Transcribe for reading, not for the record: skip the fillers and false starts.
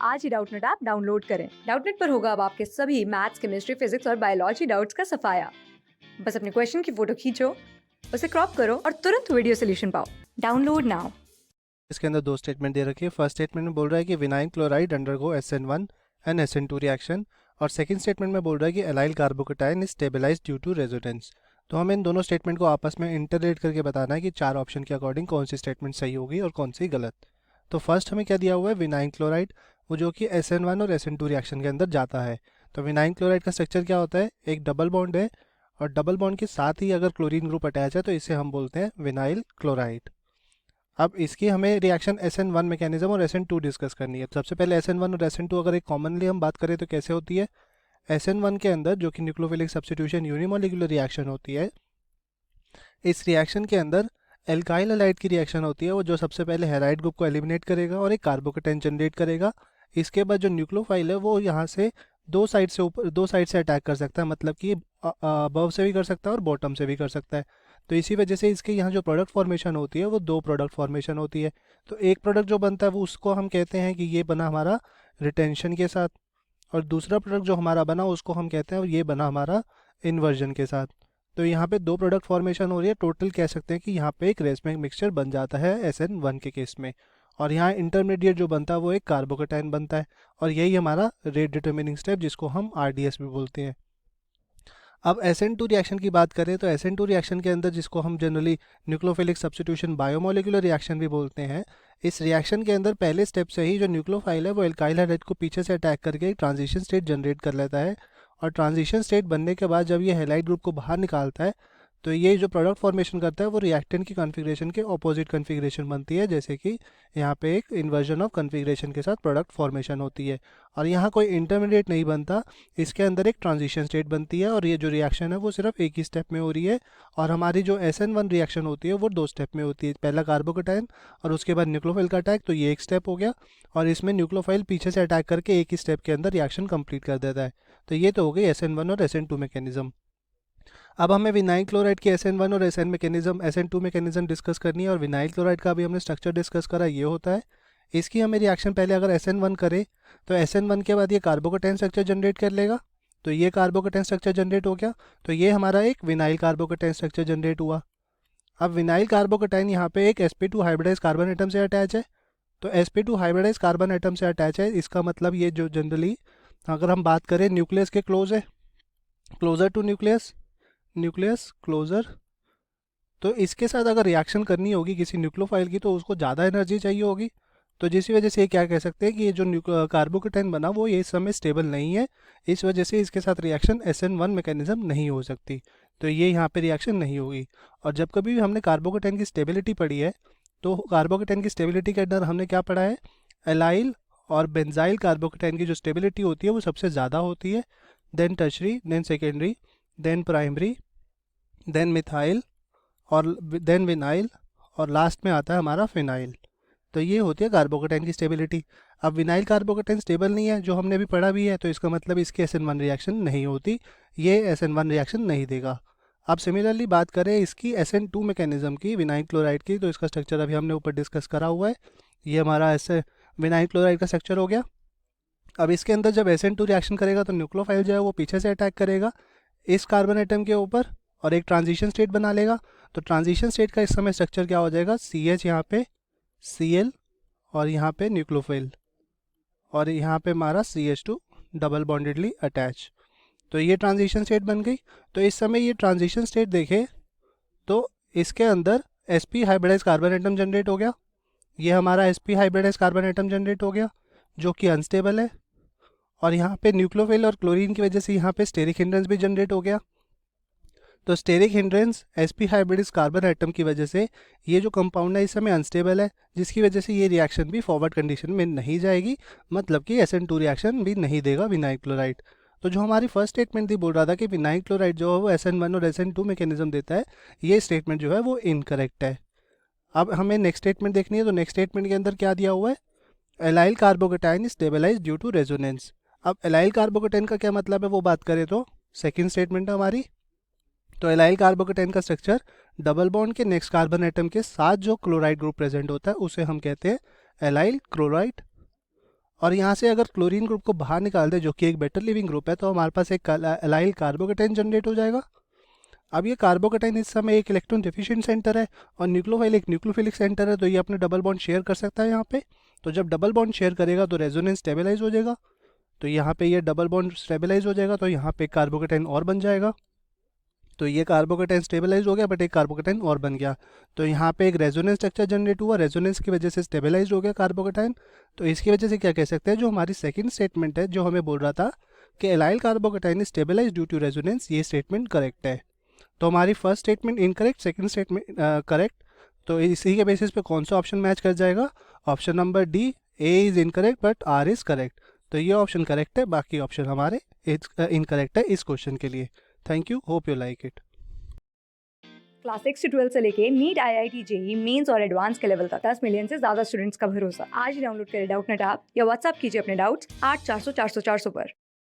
आज ही Doubtnut app download करें। Doubtnut पर होगा अब आपके सभी मैथ्स, केमिस्ट्री, फिजिक्स और बायोलॉजी डाउट्स का सफाया। बस अपने क्वेश्चन की फोटो खींचो, उसे क्रॉप करो और तुरंत वीडियो सोल्यूशन पाओ। Download now. इसके अंदर दो स्टेटमेंट दे रखी है। फर्स्ट स्टेटमेंट में बोल रहा है कि vinyl chloride undergo SN1 and SN2 reaction, और सेकंड स्टेटमेंट में बोल रहा है कि allyl carbocation is stabilized due to resonance. तो हमें इन दोनों स्टेटमेंट को आपस में इंटरलेट करके बताना है कि चार ऑप्शन के अकॉर्डिंग कौन सी स्टेटमेंट सही होगी और कौन सी गलत। तो फर्स्ट हमें क्या दिया हुआ है, विनाइल क्लोराइड, वो जो कि SN1 और SN2 रिएक्शन के अंदर जाता है। तो विनाइल क्लोराइड का स्ट्रक्चर क्या होता है, एक डबल बॉन्ड है और डबल बॉन्ड के साथ ही अगर क्लोरीन ग्रुप अटैच है तो इसे हम बोलते हैं विनाइल क्लोराइड। अब इसकी हमें रिएक्शन SN1 मैकेनिज्म और SN2 डिस्कस करनी है। तो सबसे पहले SN1 और SN2 अगर एक कॉमनली हम बात करें तो कैसे होती है। SN1 के अंदर जो कि न्यूक्लियोफिलिक सब्स्टिट्यूशन यूनिमोलिकुलर रिएक्शन होती है, इस रिएक्शन के अंदर एल्काइल हैलाइड की रिएक्शन होती है, वो जो सबसे पहले हैलाइड ग्रुप को एलिमिनेट करेगा और एक कार्बोकेटाइन जनरेट करेगा। इसके बाद जो न्यूक्लियोफाइल है वो यहाँ से दो साइड से अटैक कर सकता है, मतलब कि अबव से भी कर सकता है और बॉटम से भी कर सकता है। तो इसी वजह से इसके यहाँ जो प्रोडक्ट फॉर्मेशन होती है वो दो प्रोडक्ट फॉर्मेशन होती है। तो एक प्रोडक्ट जो बनता है वो उसको हम कहते हैं कि ये बना हमारा रिटेंशन के साथ, और दूसरा प्रोडक्ट जो हमारा बना उसको हम कहते हैं ये बना हमारा इन्वर्जन के साथ। तो यहाँ पे दो प्रोडक्ट फॉर्मेशन हो रही है, टोटल कह सकते हैं कि यहाँ पे एक रेसमिक मिक्सचर बन जाता है SN1 के केस में। और यहाँ इंटरमीडिएट जो बनता है वो एक कार्बोकेटाइन बनता है, और यही हमारा रेट डिटर्मिनिंग स्टेप जिसको हम RDS भी बोलते हैं। अब SN2 रिएक्शन की बात करें तो SN2 रिएक्शन के अंदर, जिसको हम generally nucleophilic substitution biomolecular reaction भी बोलते हैं, इस रिएक्शन के अंदर पहले स्टेप से ही जो न्यूक्लियोफाइल है वो एल्काइल हैलाइड को पीछे से अटैक करके एक ट्रांजिशन स्टेट जनरेट कर लेता है। और ट्रांजिशन स्टेट बनने के बाद जब ये हैलाइड ग्रुप को बाहर निकालता है तो ये जो प्रोडक्ट फॉर्मेशन करता है वो रिएक्टेंट की कॉन्फ़िगरेशन के ऑपोजिट कॉन्फ़िगरेशन बनती है, जैसे कि यहाँ पे एक इन्वर्जन ऑफ कॉन्फ़िगरेशन के साथ प्रोडक्ट फॉर्मेशन होती है। और यहाँ कोई इंटरमीडिएट नहीं बनता, इसके अंदर एक ट्रांजिशन स्टेट बनती है, और ये जो रिएक्शन है वो सिर्फ एक ही स्टेप में हो रही है। और हमारी जो SN1 रिएक्शन होती है वो दो स्टेप में होती है, पहला कार्बोकेटाइन और उसके बाद न्यूक्लियोफाइल का अटैक, तो ये एक स्टेप हो गया। और इसमें न्यूक्लियोफाइल पीछे से अटैक करके एक ही स्टेप के अंदर रिएक्शन कंप्लीट कर देता है। तो ये तो हो गई SN1 और SN2 मैकेनिज्म। अब हमें विनाइल क्लोराइड की SN1 और SN2 मैकेनिज्म डिस्कस करनी है, और विनाइल क्लोराइड का भी हमने स्ट्रक्चर डिस्कस करा, ये होता है। इसकी हमें रिएक्शन पहले अगर SN1 करे तो SN1 के बाद ये कार्बोकेटाइन स्ट्रक्चर जनरेट कर लेगा। तो ये कार्बोकेटाइन स्ट्रक्चर जनरेट हो गया, तो ये हमारा एक विनाइल कार्बोकेटाइन स्ट्रक्चर जनरेट हुआ। अब विनाइल कार्बोकेटाइन यहाँ पे एक sp2 हाइब्रिडाइज कार्बन एटम से अटैच है। तो sp2 हाइब्रिडाइज कार्बन एटम से अटैच है, इसका मतलब ये जो जनरली अगर हम बात करें न्यूक्लियस के क्लोज है, closer to nucleus, nucleus closer. तो इसके साथ अगर रिएक्शन करनी होगी किसी न्यूक्लियोफाइल की तो उसको ज़्यादा एनर्जी चाहिए होगी। तो जिस वजह से ये क्या कह सकते हैं कि ये जो कार्बोकेटाइन बना वो ये इस समय स्टेबल नहीं है, इस वजह से इसके साथ रिएक्शन SN1 मैकेनिज्म नहीं हो सकती। तो ये यहाँ पे रिएक्शन नहीं होगी। और जब कभी भी हमने कार्बोकेटाइन की स्टेबिलिटी पढ़ी है तो कार्बोकेटाइन की स्टेबिलिटी के अंदर हमने क्या पढ़ा है, एलाइल और बेंजाइल कार्बोकेटाइन की जो स्टेबिलिटी होती है वो सबसे ज़्यादा होती है, then tertiary, then secondary, then primary, then methyl, और देन विनाइल, और लास्ट में आता है हमारा फिनाइल। तो ये होती है कार्बोकेटाइन की स्टेबिलिटी। अब विनाइल कार्बोकेटाइन स्टेबल नहीं है, जो हमने अभी पढ़ा भी है, तो इसका मतलब इसकी SN1 रिएक्शन नहीं होती, ये SN1 रिएक्शन नहीं देगा। अब सिमिलरली बात करें इसकी SN2 मैकेनिज्म की, विनाइल क्लोराइड की, तो इसका स्ट्रक्चर अभी हमने ऊपर डिस्कस करा हुआ है। ये हमारा ऐसे विनाइल क्लोराइड का स्ट्रक्चर हो गया। अब इसके अंदर जब SN2 रिएक्शन करेगा तो न्यूक्लियोफाइल जो है वो पीछे से अटैक करेगा इस कार्बन एटम के ऊपर और एक ट्रांजिशन स्टेट बना लेगा। तो ट्रांजिशन स्टेट का इस समय स्ट्रक्चर क्या हो जाएगा, CH यहाँ पे Cl, और यहाँ पे न्यूक्लियोफाइल, और यहाँ पे हमारा CH2 डबल बॉन्डेडली अटैच। तो ये ट्रांजिशन स्टेट बन गई। तो इस समय ये ट्रांजिशन स्टेट देखें तो इसके अंदर sp hybridize carbon atom generate हो गया, ये हमारा sp hybridize carbon atom generate हो गया जो कि अनस्टेबल है। और यहाँ पे न्यूक्लियोफाइल और क्लोरीन की वजह से यहाँ पे स्टेरिक हिंड्रेंस भी जनरेट हो गया। तो steric hindrance sp hybridize carbon atom की वजह से ये जो कंपाउंड है इस समय अनस्टेबल है, जिसकी वजह से ये रिएक्शन भी फॉरवर्ड कंडीशन में नहीं जाएगी, मतलब कि SN2 रिएक्शन भी नहीं देगा विनाइल क्लोराइड। तो जो हमारी फर्स्ट स्टेटमेंट थी बोल रहा था कि विनाइल क्लोराइड जो है वो SN1 और SN2 मैकेनिज्म देता है, ये स्टेटमेंट जो है वो इनकरेक्ट है। अब हमें नेक्स्ट स्टेटमेंट देखनी है। तो नेक्स्ट स्टेटमेंट के अंदर क्या दिया हुआ है, allyl carbocation stabilize due to resonance. अब एलाइल कार्बोकेटाइन का क्या मतलब है वो बात करें तो सेकेंड स्टेटमेंट है हमारी। तो एलाइल कार्बोकेटाइन का स्ट्रक्चर डबल बॉन्ड के नेक्स्ट कार्बन एटम के साथ जो क्लोराइड ग्रुप प्रेजेंट होता है उसे हम कहते हैं एलाइल क्लोराइड। और यहाँ से अगर क्लोरीन ग्रुप को बाहर निकाल दे जो कि एक बेटर लिविंग ग्रुप है, तो हमारे पास एक एलाइल कार्बोकेटाइन जनरेट हो जाएगा। अब ये कार्बोकेटाइन इस समय एक इलेक्ट्रॉन डेफिशिएंट सेंटर है और न्यूक्लियोफाइल एक न्यूक्लियोफिलिक सेंटर है, तो ये अपने डबल बॉन्ड शेयर कर सकता है यहाँ पे। तो जब डबल बॉन्ड शेयर करेगा तो रेजोनेंस स्टेबलाइज हो जाएगा, तो यहाँ पे ये डबल बॉन्ड स्टेबलाइज हो जाएगा, तो यहाँ पे कार्बोकेटाइन और बन जाएगा। तो ये कार्बोकेटाइन स्टेबलाइज हो गया बट एक कार्बोकेटाइन और बन गया, तो यहाँ पे एक रेजोनेंस स्ट्रक्चर जनरेट हुआ, रेजोनेंस की वजह से स्टेबलाइज हो गया कार्बोकेटाइन। तो इसकी वजह से क्या कह सकते हैं, जो हमारी सेकंड स्टेटमेंट है जो हमें बोल रहा था कि allyl carbocation is stabilize due to resonance, ये स्टेटमेंट करेक्ट है। तो हमारी first statement incorrect, second statement correct. तो इसी के बेसिस पे कौन सा ऑप्शन मैच कर जाएगा, option number D, A is incorrect but R is correct. तो ये ऑप्शन करेक्ट है, बाकी ऑप्शन हमारे इनकरेक्ट है इस क्वेश्चन के लिए। Thank you, hope you like it. Class 6 से 12 से लेके नीट, IIT, JEE मेंस और एडवांस के लेवल तक 10 मिलियन से ज्यादा स्टूडेंट्स का भरोसा। आज ही डाउनलोड करें डाउटनेट ऐप या व्हाट्सएप कीजिए अपने डाउट्स 8400 400 400 पर।